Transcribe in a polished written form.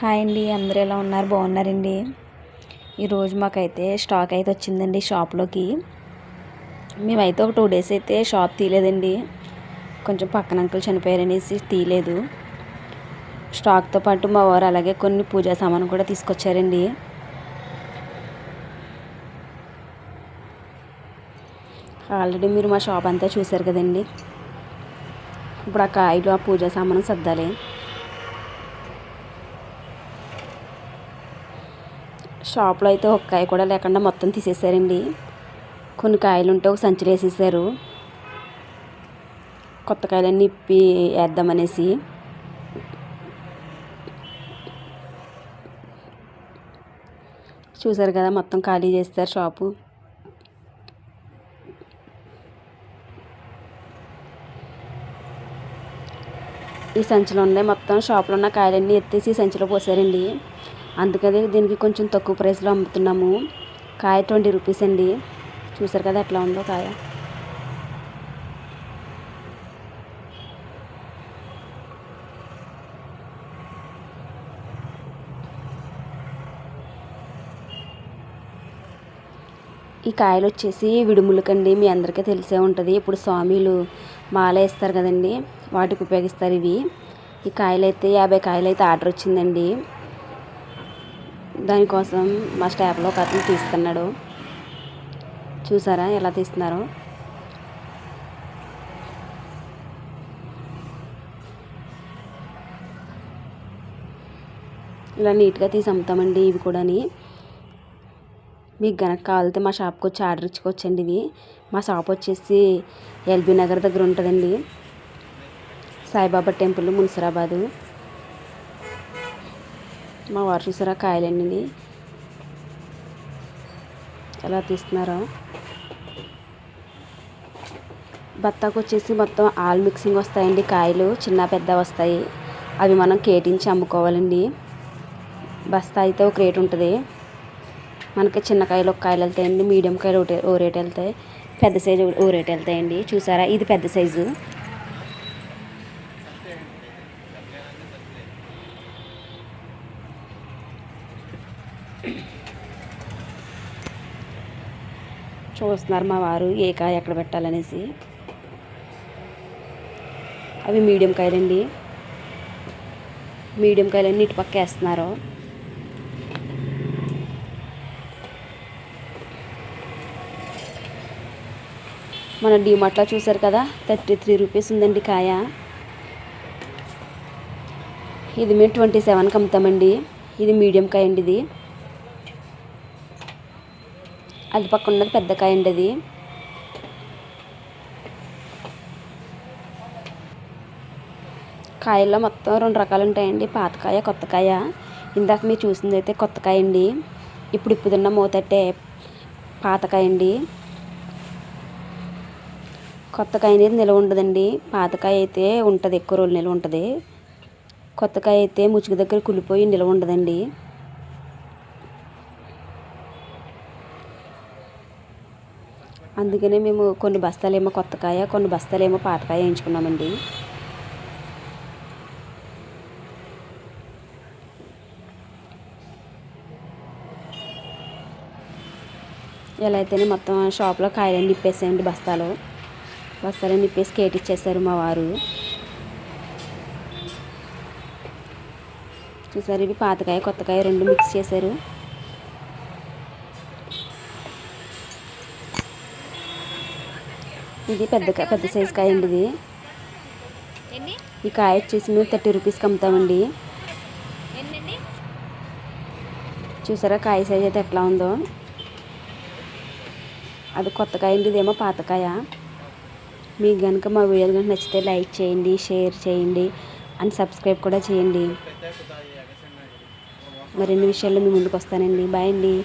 Hi అండి, అందరూ ఎలా ఉన్నారు? బాగున్నారండి. ఈరోజు మాకైతే స్టాక్ అయితే వచ్చిందండి షాప్లోకి. మేమైతే ఒక 2 డేస్ అయితే షాప్ తీయలేదండి. కొంచెం పక్కన అంకుల్ చనిపోయారనేసి తీయలేదు. స్టాక్తో పాటు మా వారు అలాగే కొన్ని పూజా సామాను కూడా తీసుకొచ్చారండి. ఆల్రెడీ మీరు మా షాప్ అంతా చూసారు కదండి. ఇప్పుడు ఆ కాయలు, ఆ పూజా సామాను సర్దాలి. షాప్లో అయితే ఒక కాయ కూడా లేకుండా మొత్తం తీసేసారండి. కొన్ని కాయలు ఉంటే ఒక సంచిలో వేసేసారు. కొత్త కాయలన్నీ ఇప్పి వేద్దామనేసి. చూసారు కదా, మొత్తం ఖాళీ చేస్తారు షాపు. ఈ సంచిలో ఉన్నాయి మొత్తం షాప్లో ఉన్న కాయలన్నీ ఎత్తేసి సంచిలో పోసారండి. అందుకని దీనికి కొంచెం తక్కువ ప్రైస్లో అమ్ముతున్నాము. కాయ 20 రూపీస్ అండి. చూసారు కదా ఎట్లా ఉందో కాయ. ఈ కాయలు వచ్చేసి విడుములకండి. మీ అందరికీ తెలిసే ఉంటుంది. ఇప్పుడు స్వామిలు మాల వేస్తారు కదండి, వాటికి ఉపయోగిస్తారు ఇవి. ఈ కాయలు అయితే 50 కాయలు అయితే ఆర్డర్ వచ్చిందండి. దానికోసం మా స్టాఫ్లో ఒక అతను తీస్తున్నాడు. చూసారా ఎలా తీస్తున్నారో. ఇలా నీట్గా తీసి అమ్ముతామండి ఇవి కూడాని. మీకు గనక కావాలితే మా షాప్కి వచ్చి ఆర్డర్ ఇచ్చుకోవచ్చండి. ఇవి మా షాప్ వచ్చేసి ఎల్బీ నగర్ దగ్గర ఉంటుందండి. సాయిబాబా టెంపుల్, మున్సిరాబాదు. మా వారు చూసారా కాయలన్నీ ఎలా తీస్తున్నారో. బత్తాకు వచ్చేసి మొత్తం ఆల్ మిక్సింగ్ వస్తాయండి. కాయలు చిన్న పెద్ద వస్తాయి. అవి మనం కేటించి అమ్ముకోవాలండి. బస్తా అయితే ఒక రేట్ ఉంటుంది. మనకి చిన్న కాయలు ఒక కాయలు వెళ్తాయండి, మీడియం కాయలు ఓ రేట్ వెళ్తాయి, పెద్ద సైజు ఓ రేట్ వెళ్తాయండి. చూసారా, ఇది పెద్ద సైజు. చూస్తున్నారు మా వారు ఏ కాయ ఎక్కడ పెట్టాలనేసి. అవి మీడియం కాయలండి. మీడియం కాయలన్నీ ఇటు పక్క వేస్తున్నారు. మన డీమార్ట్లో చూసారు కదా, 33 రూపీస్ ఉందండి కాయ. ఇది మేము 27కి అమ్ముతామండి. ఇది మీడియం కాయ అండి. ఇది అది పక్క ఉన్నది పెద్ద కాయ అండి. అది కాయల్లో మొత్తం 2 రకాలు ఉంటాయండి, పాతకాయ, కొత్తకాయ. ఇందాక మీరు చూసింది అయితే కొత్తకాయ అండి. ఇప్పుడు ఇప్పుడున్న మూతట్టే పాతకాయ అండి. కొత్తకాయ అనేది నిల్వ ఉండదండి. పాతకాయ అయితే ఉంటుంది, ఎక్కువ రోజులు నిల్వ ఉంటుంది. కొత్తకాయ అయితే ముచ్చుకు దగ్గర కులిపోయి నిల్వ ఉండదండి. అందుకనే మేము కొన్ని బస్తాలేమో కొత్తకాయ, కొన్ని బస్తాలేమో పాతకాయ వేయించుకున్నామండి. ఎలా అయితేనే మొత్తం షాప్లో కాయలన్నీ నిప్పేసాయండి. బస్తాలు నిప్పేసి కేట్ ఇచ్చేసారు మా వారు. చూసారు, ఇవి పాతకాయ, కొత్తకాయ 2 మిక్స్ చేశారు. ఇది పెద్ద సైజు కాయ అండి. ఇది ఈ కాయ వచ్చేసి మేము 30 రూపీస్కి అమ్ముతామండి. చూసారా కాయ సైజ్ అయితే ఎట్లా ఉందో. అది కొత్తకాయ అండి, ఇదేమో పాతకాయ. మీకు కనుక మా వీడియోలు కనుక నచ్చితే లైక్ చేయండి, షేర్ చేయండి అండ్ సబ్స్క్రైబ్ కూడా చేయండి. మరిన్ని విషయాల్లో మీ ముందుకు వస్తానండి. బాయ్ అండి.